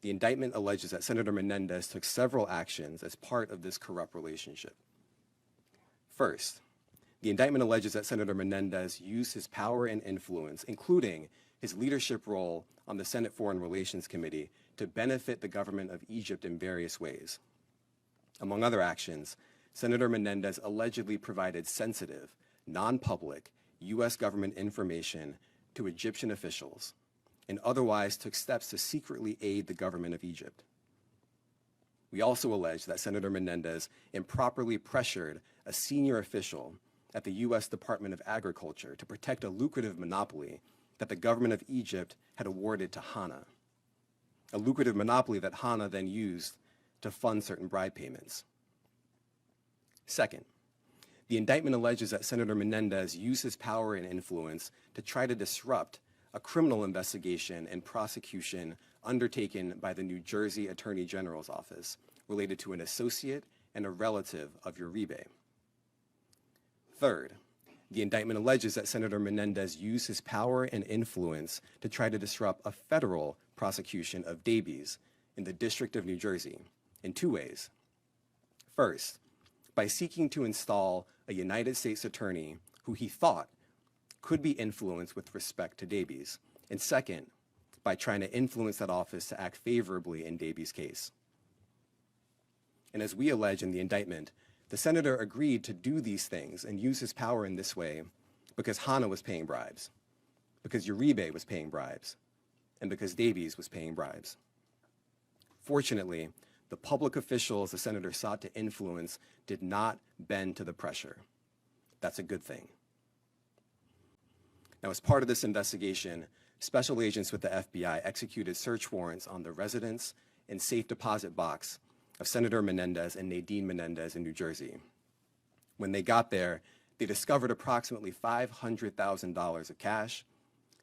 the indictment alleges that Senator Menendez took several actions as part of this corrupt relationship. First, the indictment alleges that Senator Menendez used his power and influence, including his leadership role on the Senate Foreign Relations Committee, to benefit the government of Egypt in various ways. Among other actions, Senator Menendez allegedly provided sensitive, non-public U.S. government information to Egyptian officials and otherwise took steps to secretly aid the government of Egypt. We also allege that Senator Menendez improperly pressured a senior official at the U.S. Department of Agriculture to protect a lucrative monopoly that the government of Egypt had awarded to Hana, a lucrative monopoly that Hana then used to fund certain bribe payments. Second, the indictment alleges that Senator Menendez used his power and influence to try to disrupt a criminal investigation and prosecution undertaken by the New Jersey Attorney General's office related to an associate and a relative of Uribe. Third, the indictment alleges that Senator Menendez used his power and influence to try to disrupt a federal prosecution of Davies in the District of New Jersey in two ways. First, by seeking to install a United States attorney who he thought could be influenced with respect to Davies, and second, by trying to influence that office to act favorably in Davies' case. And as we allege in the indictment, the senator agreed to do these things and use his power in this way because Hana was paying bribes, because Uribe was paying bribes, and because Davies was paying bribes. Fortunately, the public officials the senator sought to influence did not bend to the pressure. That's a good thing. Now, as part of this investigation, special agents with the FBI executed search warrants on the residence and safe deposit box of Senator Menendez and Nadine Menendez in New Jersey. When they got there, they discovered approximately $500,000 of cash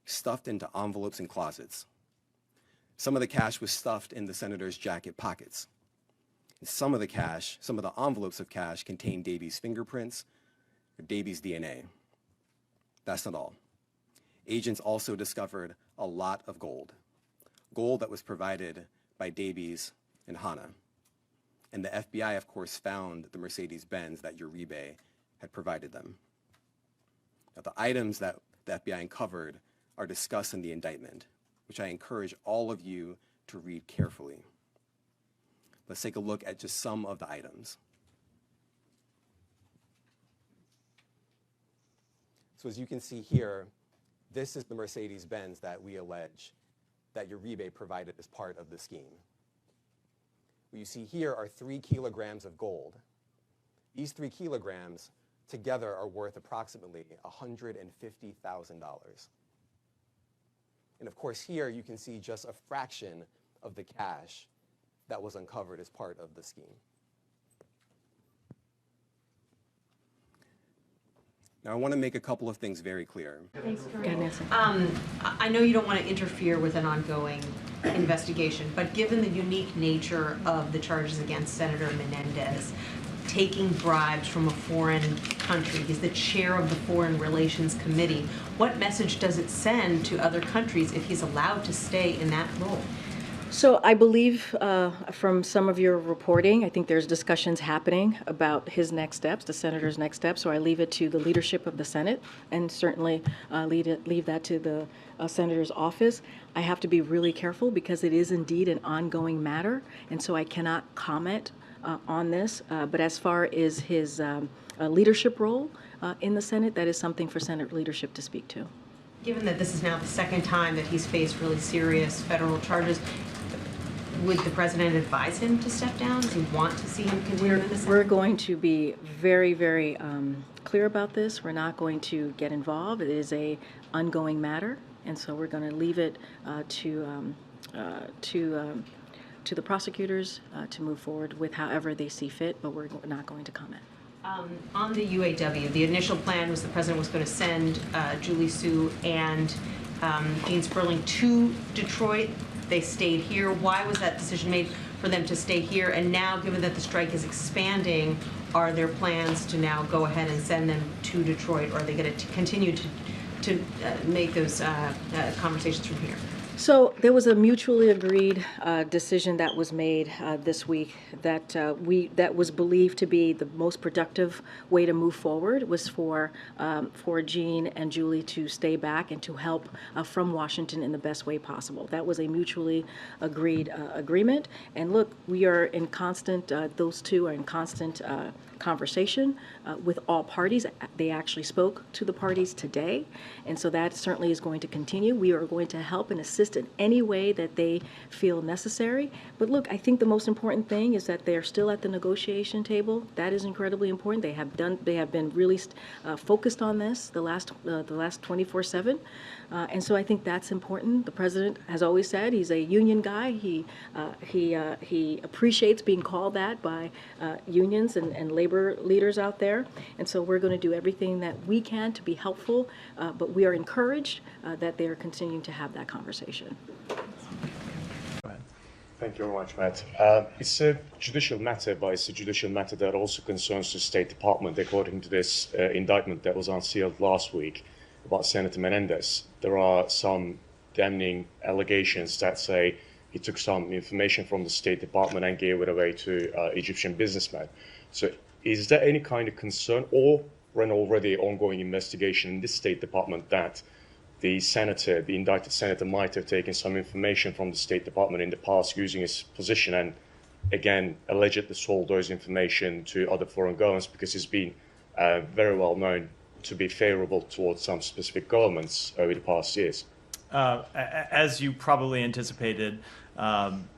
stuffed into envelopes and closets. Some of the cash was stuffed in the senator's jacket pockets. And some of the envelopes of cash contained Davies' fingerprints or Davies' DNA. That's not all. Agents also discovered a lot of gold that was provided by Davies and Hana. And the FBI, of course, found the Mercedes-Benz that Uribe had provided them. Now, the items that the FBI uncovered are discussed in the indictment, which I encourage all of you to read carefully. Let's take a look at just some of the items. So as you can see here, this is the Mercedes-Benz that we allege that Uribe provided as part of the scheme. What you see here are 3 kilograms of gold. These 3 kilograms together are worth approximately $150,000. And of course here you can see just a fraction of the cash that was uncovered as part of the scheme. Now, I want to make a couple of things very clear. Thanks, I know you don't want to interfere with an ongoing investigation, but given the unique nature of the charges against Senator Menendez, taking bribes from a foreign country, he's the chair of the Foreign Relations Committee, what message does it send to other countries if he's allowed to stay in that role? So I believe from some of your reporting, I think there's discussions happening about his next steps, the senator's next steps. So I leave it to the leadership of the Senate and certainly leave that to the senator's office. I have to be really careful because it is indeed an ongoing matter, and so I cannot comment on this. But as far as his leadership role in the Senate, that is something for Senate leadership to speak to. Given that this is now the second time that he's faced really serious federal charges, would the president advise him to step down? Does he want to see him continue in the Senate? We're going to be very, very clear about this. We're not going to get involved. It is an ongoing matter, and so we're going to leave it to the prosecutors to move forward with however they see fit, but we're not going to comment. On the UAW, the initial plan was the president was going to send Julie Su and Gene Sperling to Detroit. They stayed here. Why was that decision made for them to stay here? And now, given that the strike is expanding, are there plans to now go ahead and send them to Detroit, or are they going to continue to make those conversations from here? So there was a mutually agreed decision that was made this week that that was believed to be the most productive way to move forward was for Jean and Julie to stay back and to help from Washington in the best way possible. That was a mutually agreed agreement. And look, we are in constant, those two are in constant conversation with all parties. They actually spoke to the parties today, and so that certainly is going to continue. We are going to help and assist in any way that they feel necessary. But look, I think the most important thing is that they're still at the negotiation table. That is incredibly important. They have been really focused on this the last 24/7, and so I think that's important. The president has always said he's a union guy. He appreciates being called that by unions and labor leaders out there, and so we're going to do everything that we can to be helpful, but we are encouraged that they are continuing to have that conversation. Thank you very much, Matt. It's a judicial matter, but it's a judicial matter that also concerns the State Department, according to this indictment that was unsealed last week about Senator Menendez. There are some damning allegations that say he took some information from the State Department and gave it away to Egyptian businessmen. So is there any kind of concern or an already ongoing investigation in the State Department that the senator, the indicted senator, might have taken some information from the State Department in the past using his position and, again, allegedly sold those information to other foreign governments because he's been very well known to be favorable towards some specific governments over the past years? As you probably anticipated,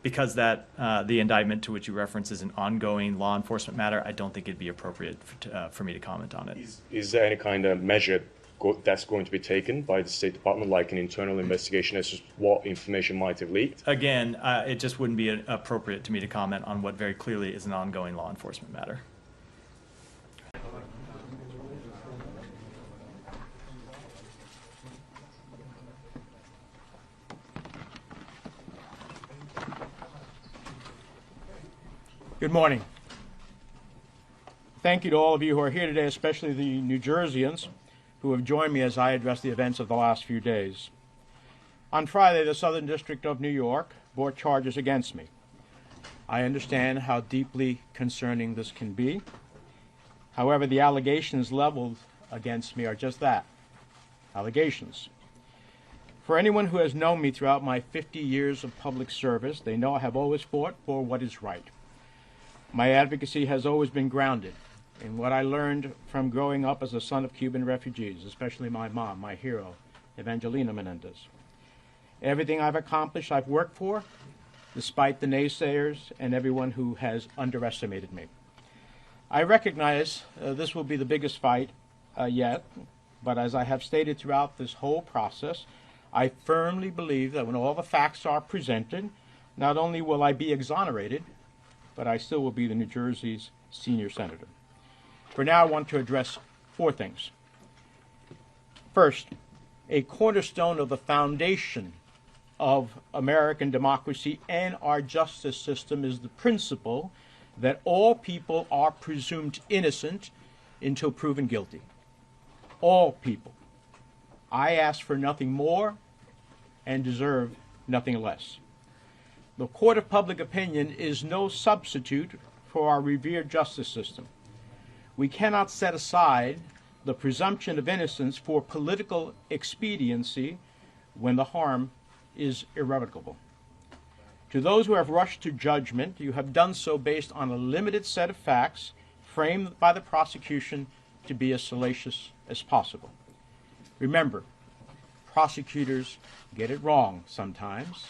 because the indictment to which you reference is an ongoing law enforcement matter, I don't think it'd be appropriate for me to comment on it. Is there any kind of measure that's going to be taken by the State Department, like an internal investigation as to what information might have leaked? Again, it just wouldn't be appropriate to me to comment on what very clearly is an ongoing law enforcement matter. Good morning. Thank you to all of you who are here today, especially the New Jerseyans who have joined me as I address the events of the last few days. On Friday, the Southern District of New York brought charges against me. I understand how deeply concerning this can be. However, the allegations leveled against me are just that, allegations. For anyone who has known me throughout my 50 years of public service, they know I have always fought for what is right. My advocacy has always been grounded in what I learned from growing up as a son of Cuban refugees, especially my mom, my hero, Evangelina Menendez. Everything I've accomplished, I've worked for, despite the naysayers and everyone who has underestimated me. I recognize this will be the biggest fight yet, but as I have stated throughout this whole process, I firmly believe that when all the facts are presented, not only will I be exonerated, but I still will be the New Jersey's senior senator. For now, I want to address four things. First, a cornerstone of the foundation of American democracy and our justice system is the principle that all people are presumed innocent until proven guilty. All people. I ask for nothing more and deserve nothing less. The court of public opinion is no substitute for our revered justice system. We cannot set aside the presumption of innocence for political expediency when the harm is irrevocable. To those who have rushed to judgment, you have done so based on a limited set of facts framed by the prosecution to be as salacious as possible. Remember, prosecutors get it wrong sometimes.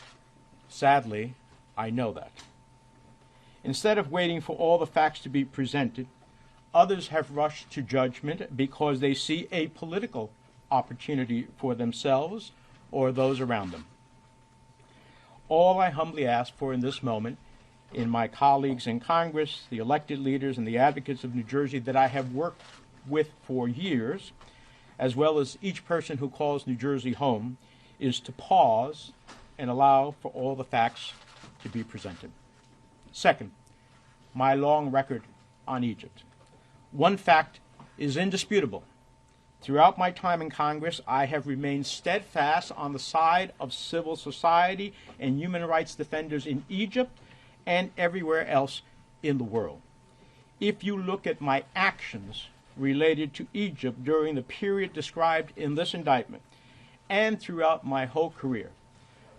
Sadly, I know that. Instead of waiting for all the facts to be presented, others have rushed to judgment because they see a political opportunity for themselves or those around them. All I humbly ask for in this moment, in my colleagues in Congress, the elected leaders, and the advocates of New Jersey that I have worked with for years, as well as each person who calls New Jersey home, is to pause and allow for all the facts to be presented. Second, my long record on Egypt. One fact is indisputable. Throughout my time in Congress, I have remained steadfast on the side of civil society and human rights defenders in Egypt and everywhere else in the world. If you look at my actions related to Egypt during the period described in this indictment and throughout my whole career,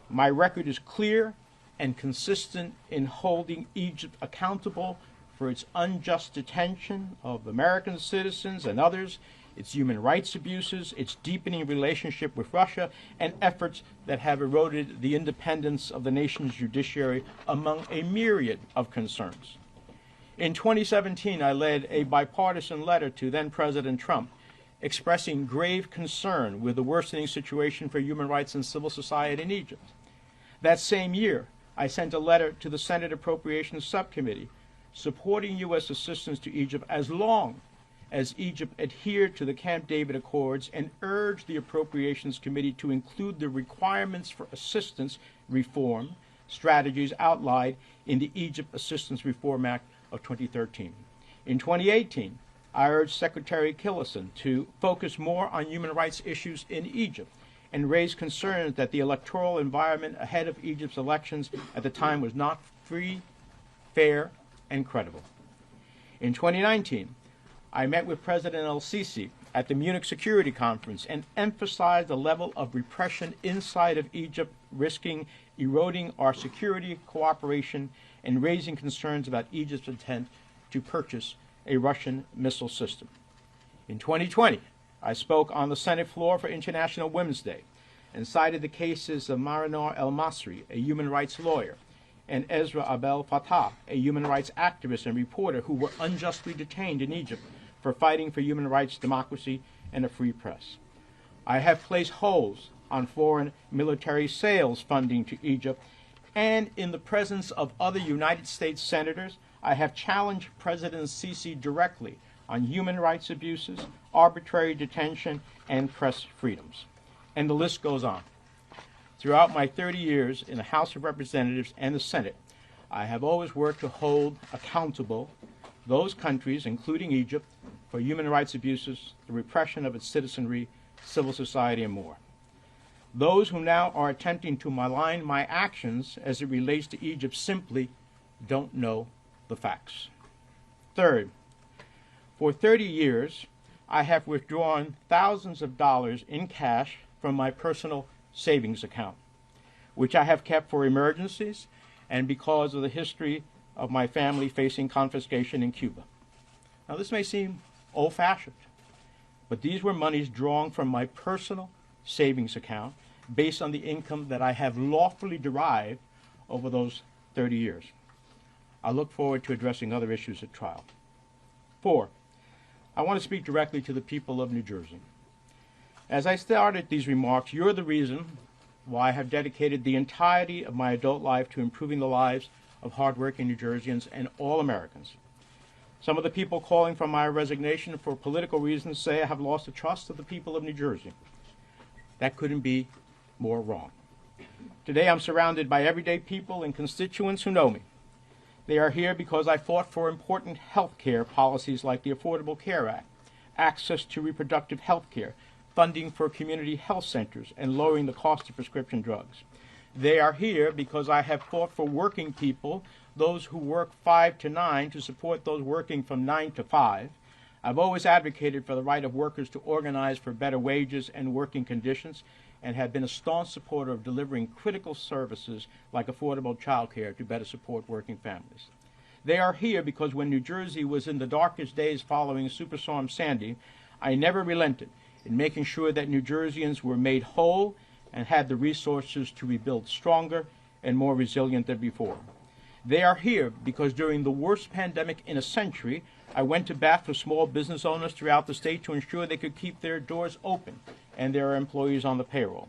my record is clear and consistent in holding Egypt accountable for its unjust detention of American citizens and others, its human rights abuses, its deepening relationship with Russia, and efforts that have eroded the independence of the nation's judiciary, among a myriad of concerns. In 2017, I led a bipartisan letter to then-President Trump expressing grave concern with the worsening situation for human rights and civil society in Egypt. That same year, I sent a letter to the Senate Appropriations Subcommittee supporting U.S. assistance to Egypt as long as Egypt adhered to the Camp David Accords and urged the Appropriations Committee to include the requirements for assistance reform strategies outlined in the Egypt Assistance Reform Act of 2013. In 2018, I urged Secretary Tillerson to focus more on human rights issues in Egypt and raise concerns that the electoral environment ahead of Egypt's elections at the time was not free, fair, and credible. In 2019, I met with President el-Sisi at the Munich Security Conference and emphasized the level of repression inside of Egypt, risking eroding our security cooperation and raising concerns about Egypt's intent to purchase a Russian missile system. In 2020, I spoke on the Senate floor for International Women's Day and cited the cases of Marinor El-Masri, a human rights lawyer, and Ezra Abdel Fattah, a human rights activist and reporter who were unjustly detained in Egypt for fighting for human rights, democracy, and a free press. I have placed holds on foreign military sales funding to Egypt, and in the presence of other United States senators, I have challenged President Sisi directly on human rights abuses, arbitrary detention, and press freedoms. And the list goes on. Throughout my 30 years in the House of Representatives and the Senate, I have always worked to hold accountable those countries, including Egypt, for human rights abuses, the repression of its citizenry, civil society, and more. Those who now are attempting to malign my actions as it relates to Egypt simply don't know the facts. Third, for 30 years, I have withdrawn thousands of dollars in cash from my personal savings account, which I have kept for emergencies and because of the history of my family facing confiscation in Cuba. Now, this may seem old-fashioned, but these were monies drawn from my personal savings account based on the income that I have lawfully derived over those 30 years. I look forward to addressing other issues at trial. 4, I want to speak directly to the people of New Jersey. As I started these remarks, you're the reason why I have dedicated the entirety of my adult life to improving the lives of hardworking New Jerseyans and all Americans. Some of the people calling for my resignation for political reasons say I have lost the trust of the people of New Jersey. That couldn't be more wrong. Today I'm surrounded by everyday people and constituents who know me. They are here because I fought for important health care policies like the Affordable Care Act, access to reproductive health care, funding for community health centers, and lowering the cost of prescription drugs. They are here because I have fought for working people, those who work 5 to 9, to support those working from 9 to 5. I've always advocated for the right of workers to organize for better wages and working conditions, and have been a staunch supporter of delivering critical services like affordable child care to better support working families. They are here because when New Jersey was in the darkest days following Superstorm Sandy, I never relented in making sure that New Jerseyans were made whole and had the resources to rebuild stronger and more resilient than before. They are here because during the worst pandemic in a century, I went to bat for small business owners throughout the state to ensure they could keep their doors open and their employees on the payroll.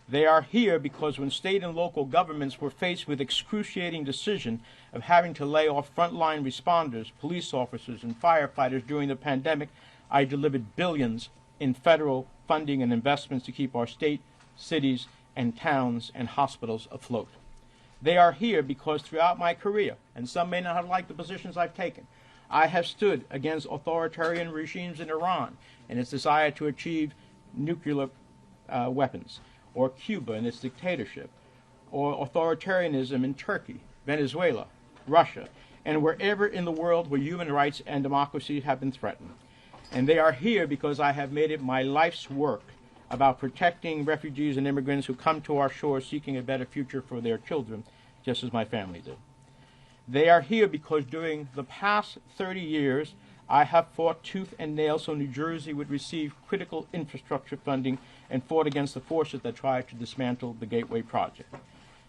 They are here because when state and local governments were faced with excruciating decision of having to lay off frontline responders, police officers, and firefighters during the pandemic, I delivered billions in federal funding and investments to keep our state, cities, and towns and hospitals afloat. They are here because throughout my career, and some may not have liked the positions I've taken, I have stood against authoritarian regimes in Iran and its desire to achieve nuclear weapons, or Cuba and its dictatorship, or authoritarianism in Turkey, Venezuela, Russia, and wherever in the world where human rights and democracy have been threatened. And they are here because I have made it my life's work about protecting refugees and immigrants who come to our shores seeking a better future for their children, just as my family did. They are here because during the past 30 years, I have fought tooth and nail so New Jersey would receive critical infrastructure funding and fought against the forces that tried to dismantle the Gateway Project.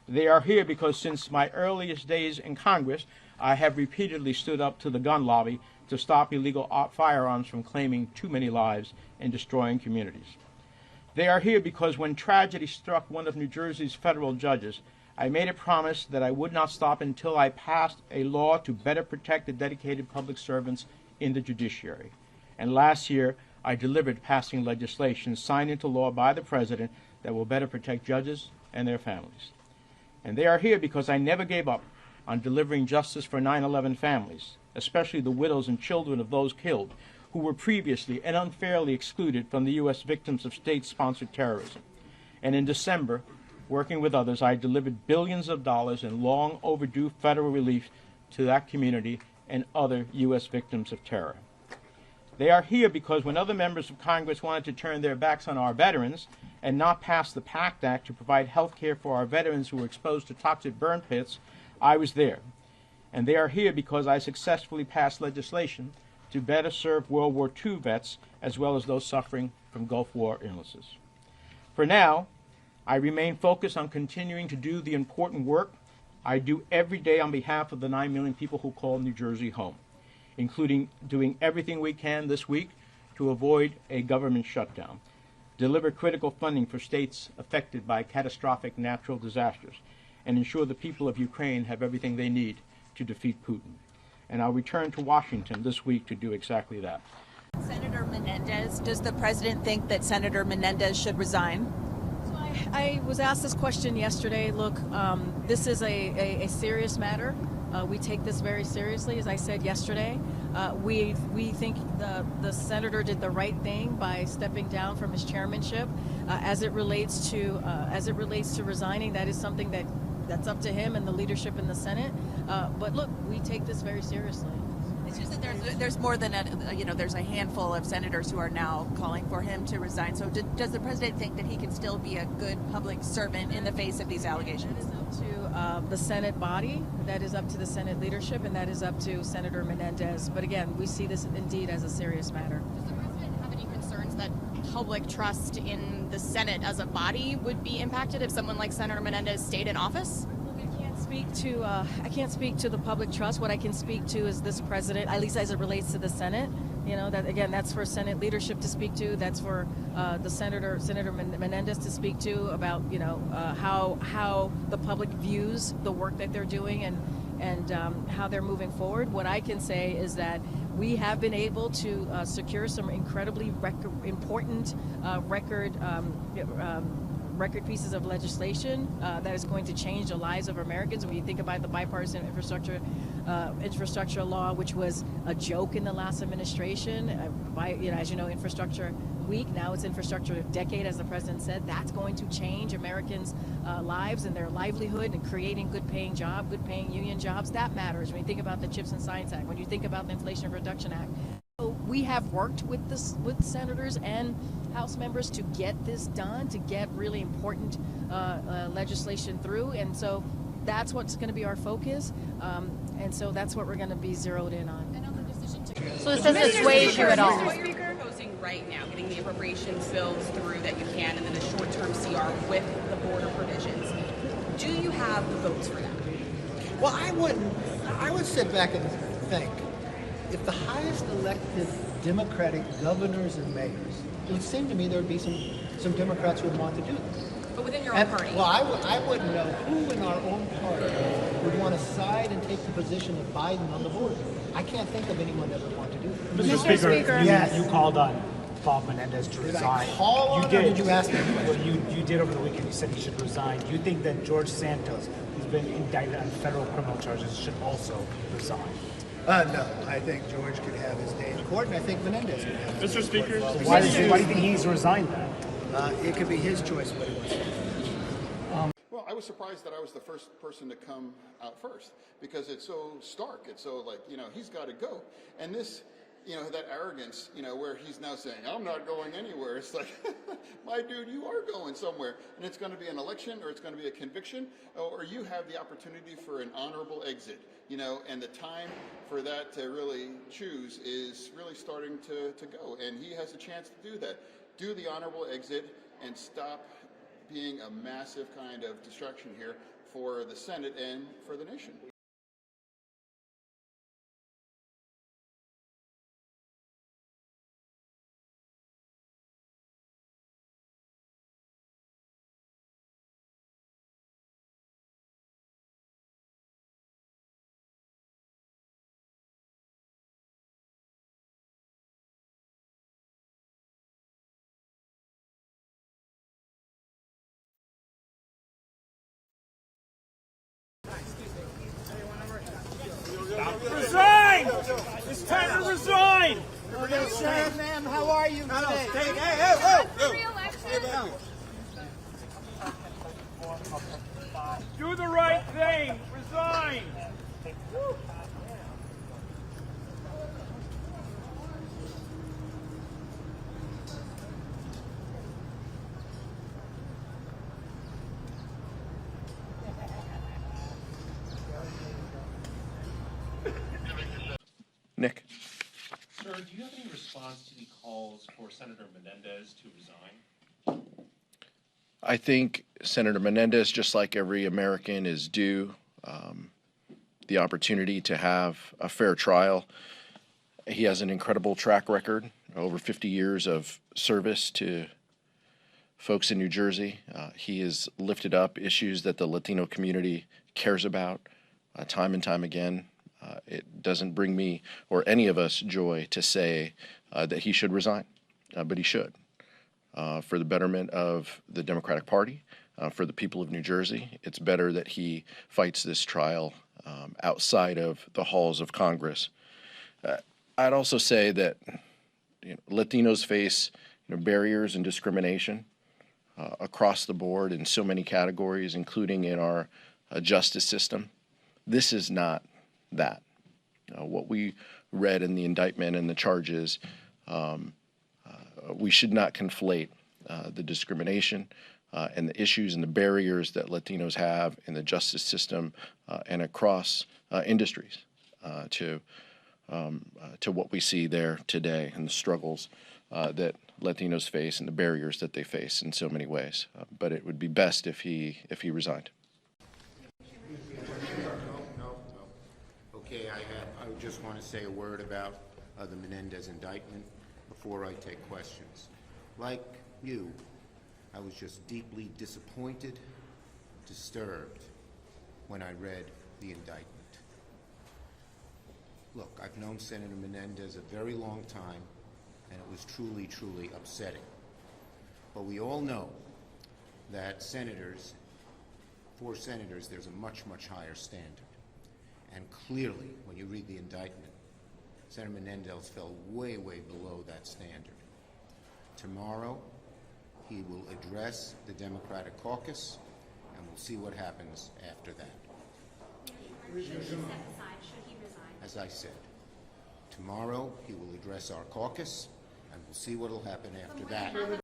They are here because since my earliest days in Congress, I have repeatedly stood up to the gun lobby to stop illegal firearms from claiming too many lives and destroying communities. They are here because when tragedy struck one of New Jersey's federal judges, I made a promise that I would not stop until I passed a law to better protect the dedicated public servants in the judiciary. And last year, I delivered passing legislation signed into law by the President that will better protect judges and their families. And they are here because I never gave up on delivering justice for 9/11 families, especially the widows and children of those killed who were previously and unfairly excluded from the U.S. victims of state-sponsored terrorism. And in December, working with others, I delivered billions of dollars in long overdue federal relief to that community and other U.S. victims of terror. They are here because when other members of Congress wanted to turn their backs on our veterans and not pass the PACT Act to provide health care for our veterans who were exposed to toxic burn pits, I was there. And they are here because I successfully passed legislation to better serve World War II vets as well as those suffering from Gulf War illnesses. For now, I remain focused on continuing to do the important work I do every day on behalf of the 9 million people who call New Jersey home, including doing everything we can this week to avoid a government shutdown, deliver critical funding for states affected by catastrophic natural disasters, and ensure the people of Ukraine have everything they need to defeat Putin. And I'll return to Washington this week to do exactly that. Senator Menendez, does the president think that Senator Menendez should resign? So I was asked this question yesterday. Look, this is a serious matter. We take this very seriously, as I said yesterday. We think the senator did the right thing by stepping down from his chairmanship. As it relates to resigning, that is something that's up to him and the leadership in the Senate. But look, we take this very seriously. It's just that there's more than there's a handful of senators who are now calling for him to resign. So does the president think that he can still be a good public servant in the face of these allegations? That is up to the Senate body, that is up to the Senate leadership, and that is up to Senator Menendez. But again, we see this indeed as a serious matter. Does the president have any concerns that public trust in the Senate as a body would be impacted if someone like Senator Menendez stayed in office? I can't speak to the public trust. What I can speak to is this president, at least as it relates to the Senate. You know, that again, that's for Senate leadership to speak to. That's for the Senator Menendez to speak to about how the public views the work that they're doing and how they're moving forward. What I can say is that we have been able to secure some incredibly important record pieces of legislation that is going to change the lives of Americans. When you think about the bipartisan infrastructure law, which was a joke in the last administration, as you know, Infrastructure Week, now it's Infrastructure Decade, as the president said. That's going to change Americans' lives and their livelihood and creating good paying union jobs. That matters when you think about the CHIPS and Science Act, when you think about the Inflation Reduction Act. So we have worked with senators and House members to get this done, to get really important legislation through, and so that's what's going to be our focus, and so that's what we're going to be zeroed in on. So this doesn't sway you at all? What you're proposing right now, getting the appropriations bills through that you can, and then a short-term CR with the border provisions, do you have the votes for that? Well, I would sit back and think, if the highest elected Democratic governors and mayors, it would seem to me there would be some Democrats who would want to do this. But within your own party? Well, I wouldn't know who in our own party would want to side and take the position of Biden on the border. I can't think of anyone that would want to do that. Mr. Speaker, yes. You called on Bob Menendez to Did resign. I call on, or did you ask him? Well, you did over the weekend. You said he should resign. Do you think that George Santos, who's been indicted on federal criminal charges, should also resign? No, I think George could have his day in court, and I think Menendez could have his day in court. So why do you think he needs to resign then? It could be his choice what he wants to do. Well, I was surprised that I was the first person to come out first because it's so stark. It's so like, he's got to go. And this, that arrogance, where he's now saying, I'm not going anywhere. It's like, my dude, you are going somewhere. And it's going to be an election or it's going to be a conviction or you have the opportunity for an honorable exit, and the time for that to really choose is really starting to go. And he has a chance to do that. Do the honorable exit and stop being a massive kind of distraction here for the Senate and for the nation. Resign! It's time to resign! Ma'am, how are you today? Do the right thing! Resign! Nick. Sir, do you have any response to the calls for Senator Menendez to resign? I think Senator Menendez, just like every American, is due the opportunity to have a fair trial. He has an incredible track record, over 50 years of service to folks in New Jersey. He has lifted up issues that the Latino community cares about time and time again. It doesn't bring me or any of us joy to say that he should resign, but he should. For the betterment of the Democratic Party, for the people of New Jersey, it's better that he fights this trial outside of the halls of Congress. I'd also say that Latinos face barriers and discrimination across the board in so many categories, including in our justice system. This is not that. What we read in the indictment and the charges, we should not conflate the discrimination and the issues and the barriers that Latinos have in the justice system and across industries to what we see there today and the struggles that Latinos face and the barriers that they face in so many ways. But it would be best if he resigned. Okay, I just want to say a word about the Menendez indictment before I take questions. Like you, I was just deeply disappointed, disturbed when I read the indictment. Look, I've known Senator Menendez a very long time, and it was truly, truly upsetting. But we all know that for senators, there's a much, much higher standard. And clearly, when you read the indictment, Senator Menendez fell way, way below that standard. Tomorrow, he will address the Democratic caucus, and we'll see what happens after that. As I said, tomorrow he will address our caucus, and we'll see what will happen after that.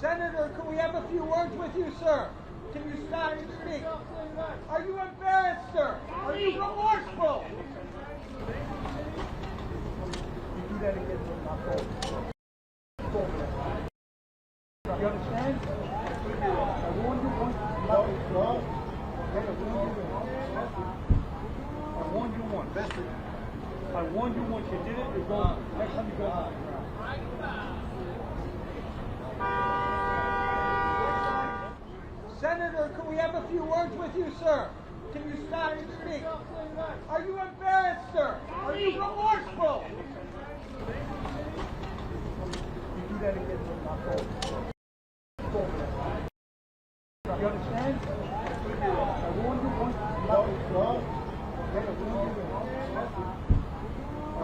Senator, can we have a few words with you, sir? Can you stop and speak? Are you embarrassed, sir? Are you remorseful? You do that again, you understand? I warned you once. I warned you once. I warned you once. You did it. You're going. Next time you go. Senator, can we have a few words with you, sir? Can you stop and speak? Are you embarrassed, sir? Are you remorseful? You do that again, you understand? I warned you once. I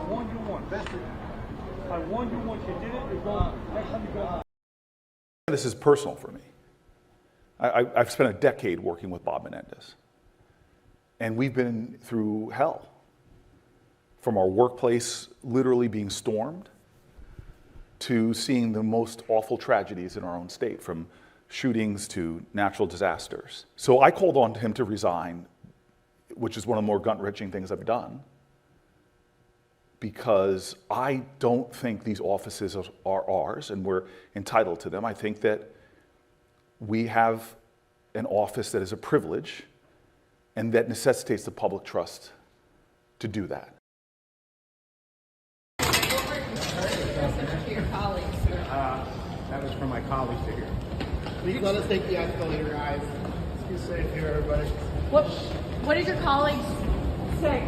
warned you once. I warned you once. You did it. You're going. Next time you go. This is personal for me. I've spent a decade working with Bob Menendez. And we've been through hell. From our workplace literally being stormed to seeing the most awful tragedies in our own state, from shootings to natural disasters. So I called on him to resign, which is one of the more gut-wrenching things I've done, because I don't think these offices are ours and we're entitled to them. I think that we have an office that is a privilege and that necessitates the public trust to do that. That was for my colleagues to hear. Please let us take the escalator, guys. Let's be safe here, everybody. What did your colleagues say?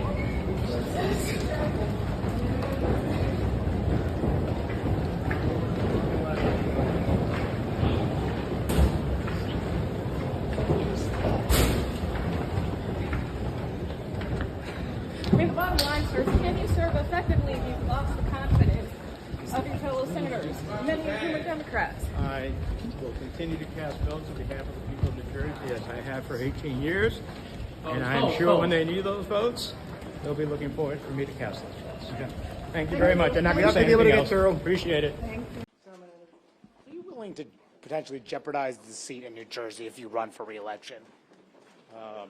I mean, the bottom line, sir, is can you serve effectively if you've lost the confidence of your fellow senators, many of whom are Democrats? I will continue to cast votes on behalf of the people of New Jersey, as I have for 18 years. And I'm sure when they need those votes, they'll be looking forward for me to cast those votes. Okay. Thank you very much. I'm not going to say anything else. Appreciate it. Are you willing to potentially jeopardize the seat in New Jersey if you run for re-election? I'm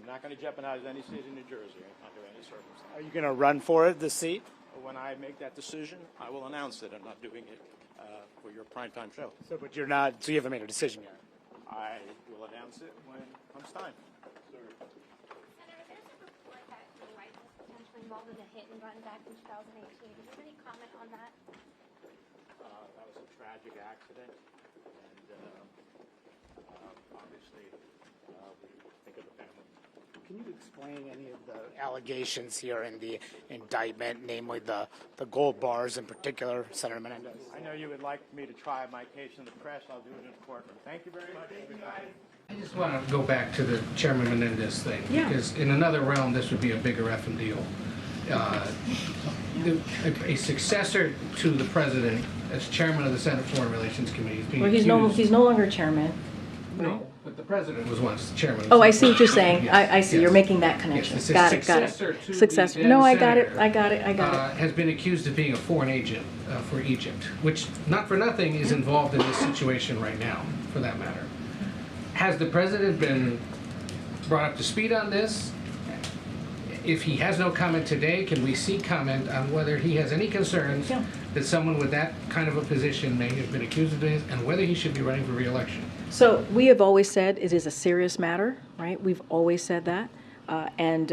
not going to jeopardize any seat in New Jersey under any circumstance. Are you going to run for it, the seat? When I make that decision, I will announce it. I'm not doing it for your primetime show. So, but you're not. So you haven't made a decision yet. I will announce it when it comes time. Senator, there's a report that your wife was potentially involved in a hit and run back in 2018. Do you have any comment on that? That was a tragic accident, and obviously we think of the family. Can you explain any of the allegations here in the indictment, namely the gold bars in particular, Senator Menendez? I know you would like me to try my case in the press. I'll do it in the courtroom. Thank you very much, everybody. I just want to go back to the Chairman Menendez thing, because in another realm, this would be a bigger effing deal. A successor to the president as chairman of the Senate Foreign Relations Committee is being accused. He's no longer chairman. No, but the president was once chairman. Oh, I see what you're saying. I see. Yes. You're making that connection. Yes, got it. Successor. No, I got it. Has been accused of being a foreign agent for Egypt, which, not for nothing, is involved in this situation right now, for that matter. Has the president been brought up to speed on this? If he has no comment today, can we seek comment on whether he has any concerns that someone with that kind of a position may have been accused of this, and whether he should be running for re-election? So we have always said it is a serious matter, right? We've always said that, and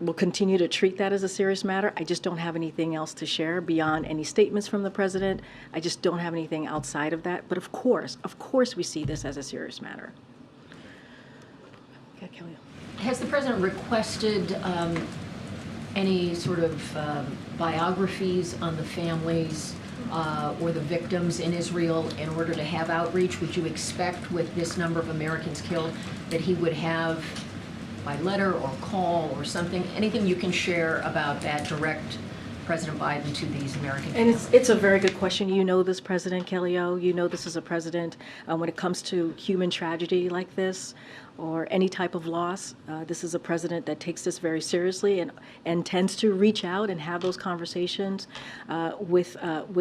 we'll continue to treat that as a serious matter. I just don't have anything else to share beyond any statements from the president. I just don't have anything outside of that. But of course, we see this as a serious matter. Okay, Kelly. Has the president requested any sort of biographies on the families or the victims in Israel in order to have outreach? Would you expect, with this number of Americans killed, that he would have, by letter or call or something, anything you can share about that, direct President Biden to these American families? And it's a very good question. You know this, President Kelly O. You know this is a president. When it comes to human tragedy like this, or any type of loss. This is a president that takes this very seriously and tends to reach out and have those conversations with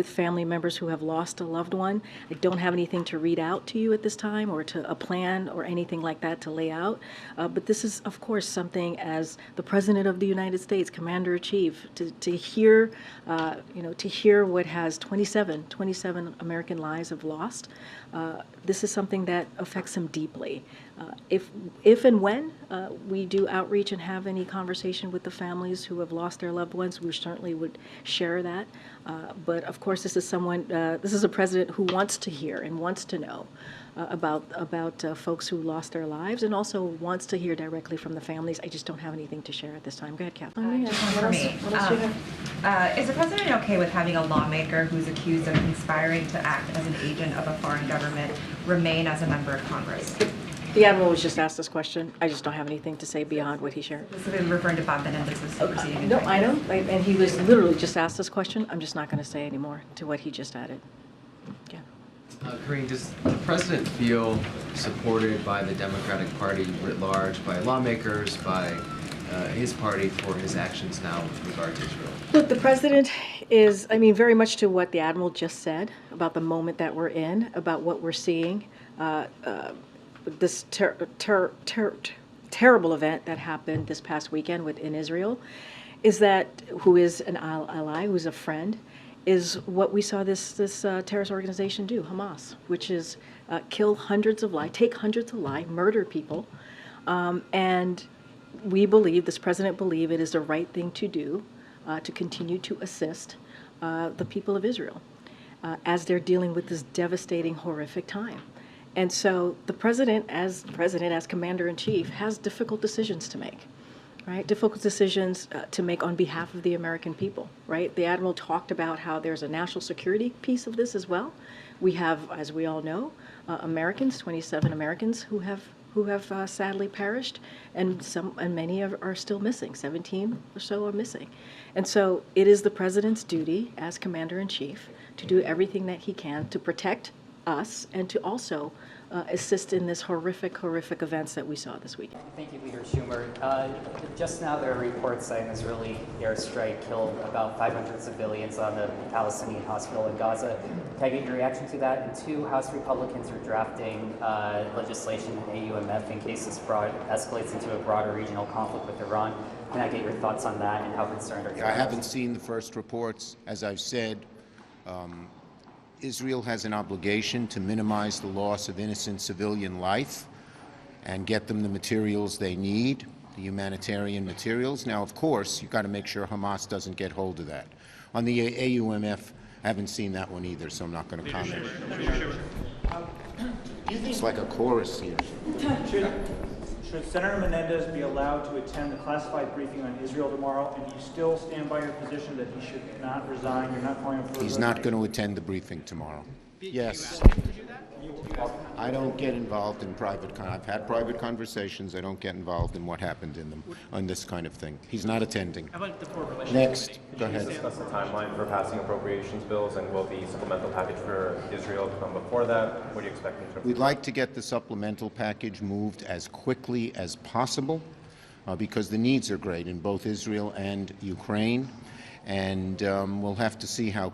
family members who have lost a loved one. I don't have anything to read out to you at this time, or to a plan or anything like that to lay out. But this is, of course, something as the President of the United States, Commander-in-Chief, to hear, to hear what has 27 American lives have lost. This is something that affects him deeply. If and when we do outreach and have any conversation with the families who have lost their loved ones, we certainly would share that. But of course, this is a president who wants to hear and wants to know about folks who lost their lives, and also wants to hear directly from the families. I just don't have anything to share at this time. Go ahead, Kathleen. Just one for me. Is the president okay with having a lawmaker who's accused of conspiring to act as an agent of a foreign government remain as a member of Congress? The Admiral was just asked this question. I just don't have anything to say beyond what he shared. This has been referring to Bob Menendez's superseding. No, I know, and he was literally just asked this question. I'm just not going to say any more to what he just added. Yeah. Karine, does the president feel supported by the Democratic Party writ large, by lawmakers, by his party for his actions now with regard to Israel? Look, the president is, very much to what the Admiral just said about the moment that we're in, about what we're seeing. This terrible event that happened this past weekend in Israel, is that who is an ally, who's a friend, is what we saw this terrorist organization do, Hamas, which is kill hundreds of lives, take hundreds of lives, murder people, and this president believe it is the right thing to do to continue to assist the people of Israel as they're dealing with this devastating, horrific time. And so the president, as commander-in-chief, has difficult decisions to make, right? Difficult decisions to make on behalf of the American people, right? The Admiral talked about how there's a national security piece of this as well. We have, as we all know, 27 Americans who have sadly perished, and many are still missing. 17 or so are missing. And so it is the president's duty as commander-in-chief to do everything that he can to protect us and to also assist in this horrific events that we saw this week. Thank you, Leader Schumer. Just now there are reports saying an Israeli airstrike killed about 500 civilians on a Palestinian hospital in Gaza. Can I get your reaction to that? And two, House Republicans are drafting legislation in AUMF in case this escalates into a broader regional conflict with Iran. Can I get your thoughts on that, and how concerned are you? I haven't seen the first reports. As I've said, Israel has an obligation to minimize the loss of innocent civilian life and get them the materials they need, the humanitarian materials. Now, of course, you've got to make sure Hamas doesn't get hold of that. On the AUMF, I haven't seen that one either, so I'm not going to comment. It's like a chorus here. Should Senator Menendez be allowed to attend the classified briefing on Israel tomorrow, and you still stand by your position that he should not resign? You're not calling him for He's not going to attend the briefing tomorrow. Yes. I don't get involved in I've had private conversations. I don't get involved in what happened in them on this kind of thing. He's not attending. How about the poor relationship? Next, go ahead. Discuss the timeline for passing appropriations bills, and will the supplemental package for Israel come before that? What do you expect in terms of? We'd like to get the supplemental package moved as quickly as possible because the needs are great in both Israel and Ukraine. And we'll have to see how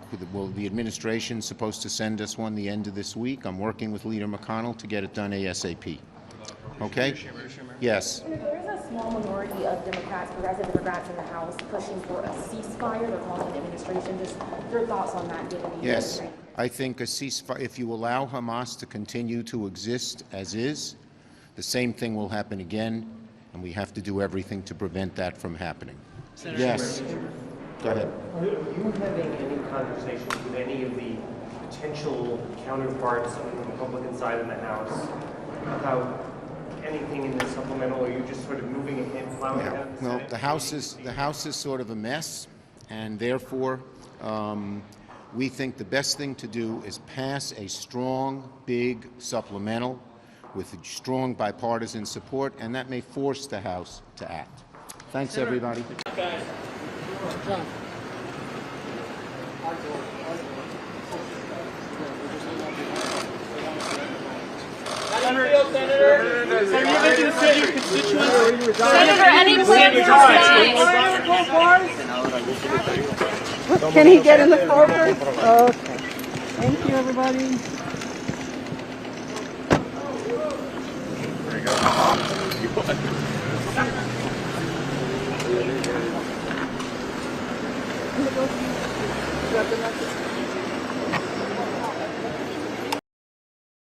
the administration's supposed to send us one the end of this week. I'm working with Leader McConnell to get it done ASAP. Okay? Yes. There is a small minority of Democrats, progressive Democrats in the House pushing for a ceasefire. They're calling the administration. Just your thoughts on that, given the Yes. I think a ceasefire, if you allow Hamas to continue to exist as is, the same thing will happen again, and we have to do everything to prevent that from happening. Senator Yes. Go ahead. Are you having any conversations with any of the potential counterparts on the Republican side in the House about anything in this supplemental, or are you just sort of moving ahead, plowing ahead of the Well, Senate? the House is sort of a mess, and therefore we think the best thing to do is pass a strong, big supplemental with strong bipartisan support, and that may force the House to act. Thanks, everybody. Senator, any plans to resign? Can he get in the Forbes? Okay. Thank you, everybody.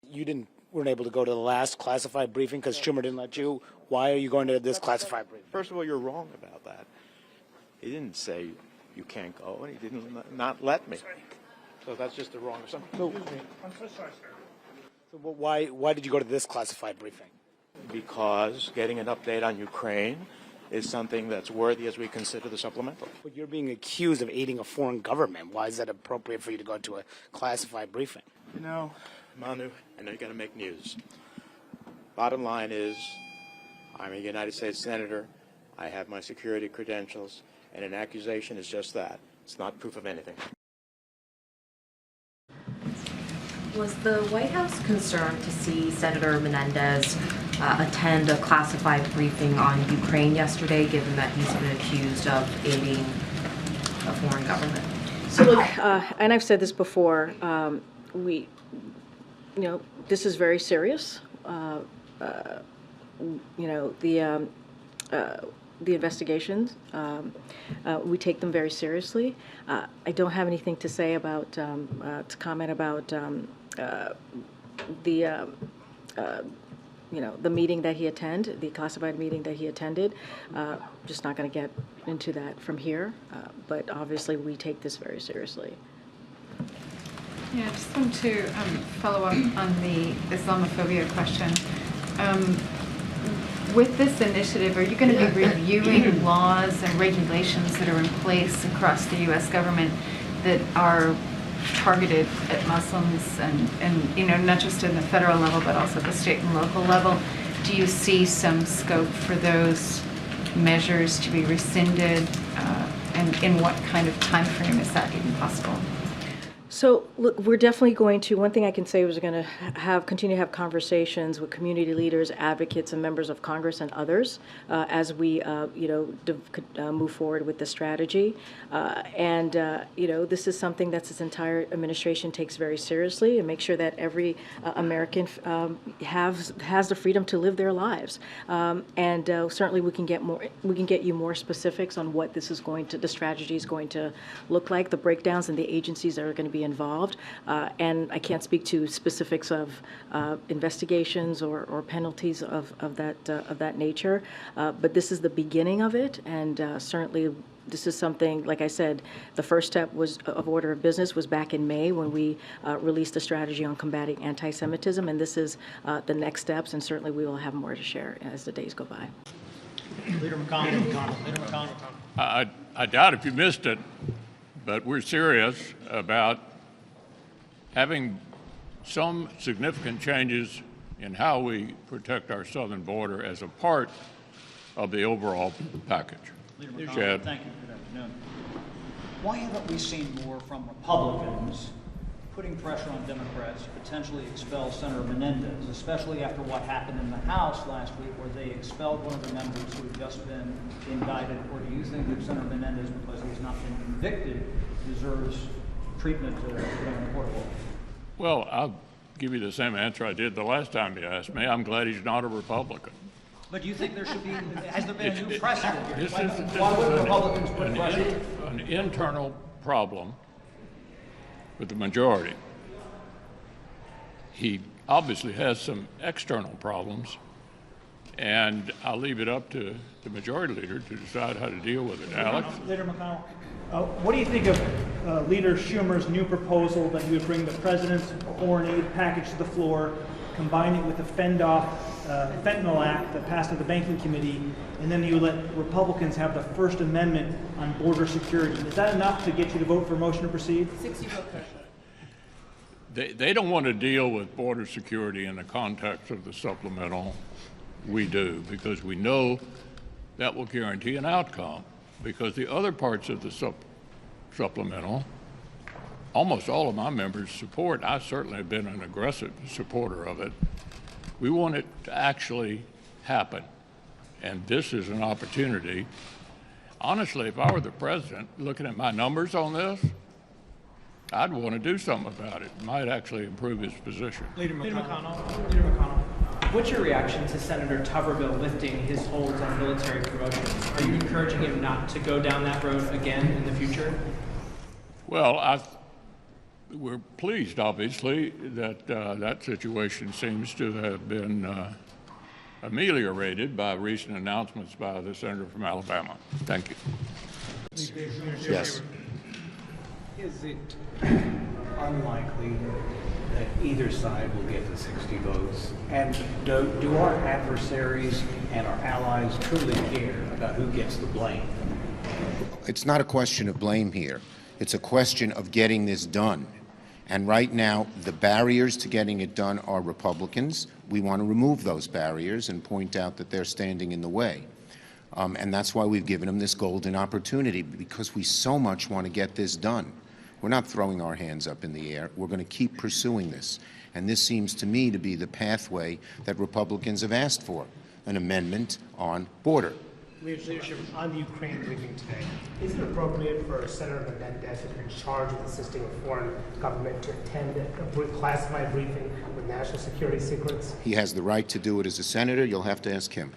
You weren't able to go to the last classified briefing because Schumer didn't let you. Why are you going to this classified briefing? First of all, you're wrong about that. He didn't say you can't go, and he didn't not let me. So that's just the wrong assumption. I'm so sorry, sir. So why did you go to this classified briefing? Because getting an update on Ukraine is something that's worthy as we consider the supplemental. But you're being accused of aiding a foreign government. Why is that appropriate for you to go to a classified briefing? You know, Manu, I know you got to make news. Bottom line is, I'm a United States Senator. I have my security credentials, and an accusation is just that. It's not proof of anything. Was the White House concerned to see Senator Menendez attend a classified briefing on Ukraine yesterday, given that he's been accused of aiding a foreign government? So look, and I've said this before, this is very serious. The investigations, we take them very seriously. I don't have anything to say about, to comment about the meeting that he attended, the classified meeting that he attended. Just not going to get into that from here, but obviously we take this very seriously. Yeah, I just want to follow up on the Islamophobia question. With this initiative, are you going to be reviewing laws and regulations that are in place across the U.S. government that are targeted at Muslims and not just in the federal level, but also the state and local level? Do you see some scope for those measures to be rescinded? And in what kind of time frame is that even possible? So look, we're definitely going to, one thing I can say is we're going to continue to have conversations with community leaders, advocates, and members of Congress and others as we, move forward with the strategy. This is something that this entire administration takes very seriously, and make sure that every American has the freedom to live their lives. Certainly we can get you more specifics on what this is the strategy is going to look like, the breakdowns and the agencies that are going to be involved, and I can't speak to specifics of investigations or penalties of that nature, but this is the beginning of it, and certainly this is something, like I said, the first step of order of business was back in May when we released a strategy on combating anti-Semitism, and this is the next steps, and certainly we will have more to share as the days go by. Leader McConnell. I doubt if you missed it, but we're serious about having some significant changes in how we protect our southern border as a part of the overall package. Leader McConnell, Chad. thank you. Good afternoon. Why haven't we seen more from Republicans putting pressure on Democrats to potentially expel Senator Menendez, especially after what happened in the House last week where they expelled one of the members who had just been indicted? Or do you think that Senator Menendez, because he has not been convicted, deserves treatment to go in the court of law? Well, I'll give you the same answer I did the last time you asked me. I'm glad he's not a Republican. But do you think there should be, has there been a new precedent here? This Why is wouldn't Republicans put pressure? An internal problem with the majority. He obviously has some external problems, and I'll leave it up to the majority leader to decide how to deal with it. Alex? Leader McConnell, what do you think of Leader Schumer's new proposal that he would bring the president's foreign aid package to the floor, combine it with the Fentanyl Act that passed at the Banking Committee, and then you let Republicans have the First Amendment on border security? Is that enough to get you to vote for a motion to proceed? 60 vote threshold. They don't want to deal with border security in the context of the supplemental. We do, because we know that will guarantee an outcome. Because the other parts of the supplemental, almost all of my members support. I certainly have been an aggressive supporter of it. We want it to actually happen. And this is an opportunity. Honestly, if I were the president, looking at my numbers on this, I'd want to do something about it. It might actually improve his position. Leader McConnell. What's your reaction to Senator Tuberville lifting his holds on military promotions? Are you encouraging him not to go down that road again in the future? Well, we're pleased, obviously, that that situation seems to have been ameliorated by recent announcements by the senator from Alabama. Thank you. Yes. Is it unlikely that either side will get the 60 votes? And do our adversaries and our allies truly care about who gets the blame? It's not a question of blame here. It's a question of getting this done. And right now, the barriers to getting it done are Republicans. We want to remove those barriers and point out that they're standing in the way. And that's why we've given them this golden opportunity, because we so much want to get this done. We're not throwing our hands up in the air. We're going to keep pursuing this. And this seems to me to be the pathway that Republicans have asked for, an amendment on border. Leadership, on the Ukraine briefing today, is it appropriate for Senator Menendez, who's in charge of assisting a foreign government, to attend a classified briefing with national security secrets? He has the right to do it as a senator. You'll have to ask him.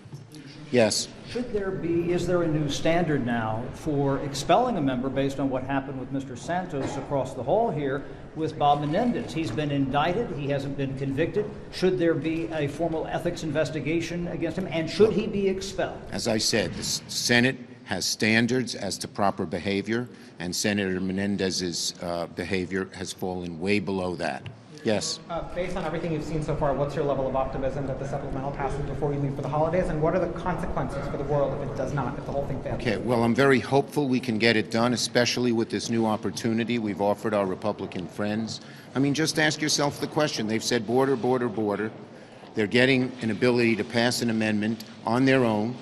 Yes. Is there a new standard now for expelling a member based on what happened with Mr. Santos across the hall here with Bob Menendez? He's been indicted. He hasn't been convicted. Should there be a formal ethics investigation against him? And should he be expelled? As I said, the Senate has standards as to proper behavior, and Senator Menendez's behavior has fallen way below that. Yes. Based on everything you've seen so far, what's your level of optimism that the supplemental passes before you leave for the holidays, and what are the consequences for the world if it does not, if the whole thing fails? Okay, well, I'm very hopeful we can get it done, especially with this new opportunity we've offered our Republican friends. I mean, just ask yourself the question. They've said border, border, border. They're getting an ability to pass an amendment on their own,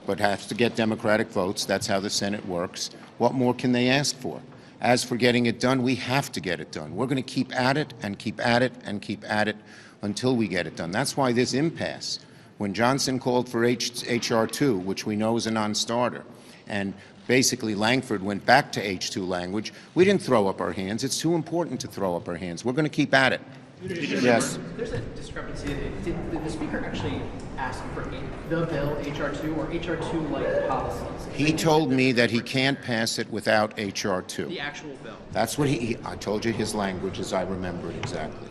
but has to get Democratic votes. That's how the Senate works. What more can they ask for? As for getting it done, we have to get it done. We're going to keep at it and keep at it and keep at it until we get it done. That's why this impasse. When Johnson called for H.R. 2, which we know is a non-starter, and basically Langford went back to H2 language, we didn't throw up our hands. It's too important to throw up our hands. We're going to keep at it. Yes. There's a discrepancy. Did the Speaker actually ask for the bill, H.R. 2, or H.R. 2-like policies? He told me that he can't pass it without H.R. 2. The actual bill. That's what I told you his language as I remember it exactly.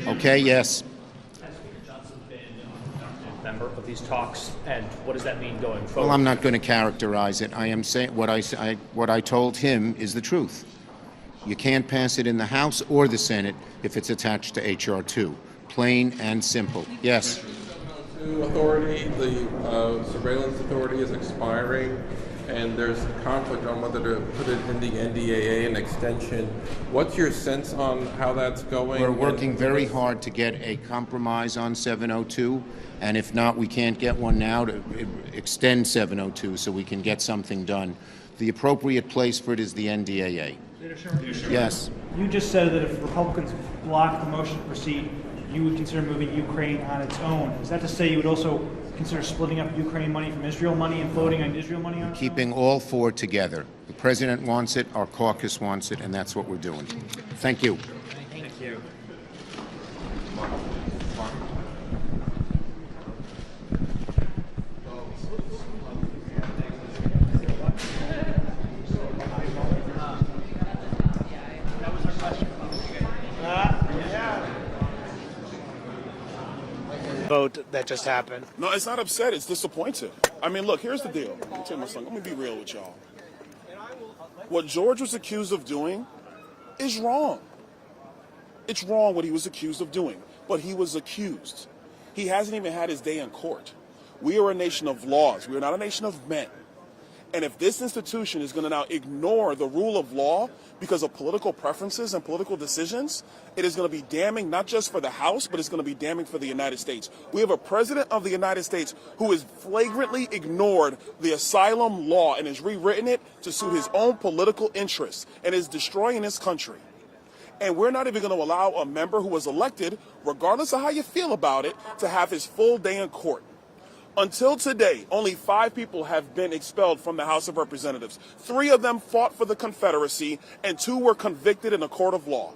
Okay, yes. Has Johnson been a member of these talks, and what does that mean going forward? Well, I'm not going to characterize it. I am saying what I told him is the truth. You can't pass it in the House or the Senate if it's attached to H.R. 2. Plain and simple. Yes. Authority, the surveillance authority is expiring, and there's conflict on whether to put it in the NDAA, an extension. What's your sense on how that's going? We're working very hard to get a compromise on 702, and if not, we can't get one now to extend 702 so we can get something done. The appropriate place for it is the NDAA. Yes. You just said that if Republicans block the motion to proceed, you would consider moving Ukraine on its own. Is that to say you would also consider splitting up Ukraine money from Israel money and voting on Israel money on its own? Keeping all four together. The president wants it, our caucus wants it, and that's what we're doing. Thank you. Thank you. Vote that just happened. No, it's not upset. It's disappointed. I mean, look, here's the deal. Let me tell you my son. Let me be real with y'all. What George was accused of doing is wrong. It's wrong what he was accused of doing, but he was accused. He hasn't even had his day in court. We are a nation of laws. We are not a nation of men. And if this institution is going to now ignore the rule of law because of political preferences and political decisions, it is going to be damning not just for the House, but it's going to be damning for the United States. We have a president of the United States who has flagrantly ignored the asylum law and has rewritten it to suit his own political interests and is destroying this country. And we're not even going to allow a member who was elected, regardless of how you feel about it, to have his full day in court. Until today, only 5 people have been expelled from the House of Representatives. 3 of them fought for the Confederacy, and 2 were convicted in a court of law.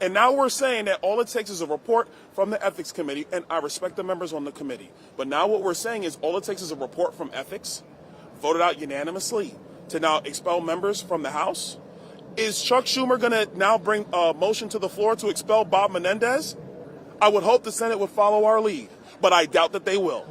And now we're saying that all it takes is a report from the Ethics Committee, and I respect the members on the committee. But now what we're saying is all it takes is a report from Ethics, voted out unanimously, to now expel members from the House. Is Chuck Schumer going to now bring a motion to the floor to expel Bob Menendez? I would hope the Senate would follow our lead, but I doubt that they will.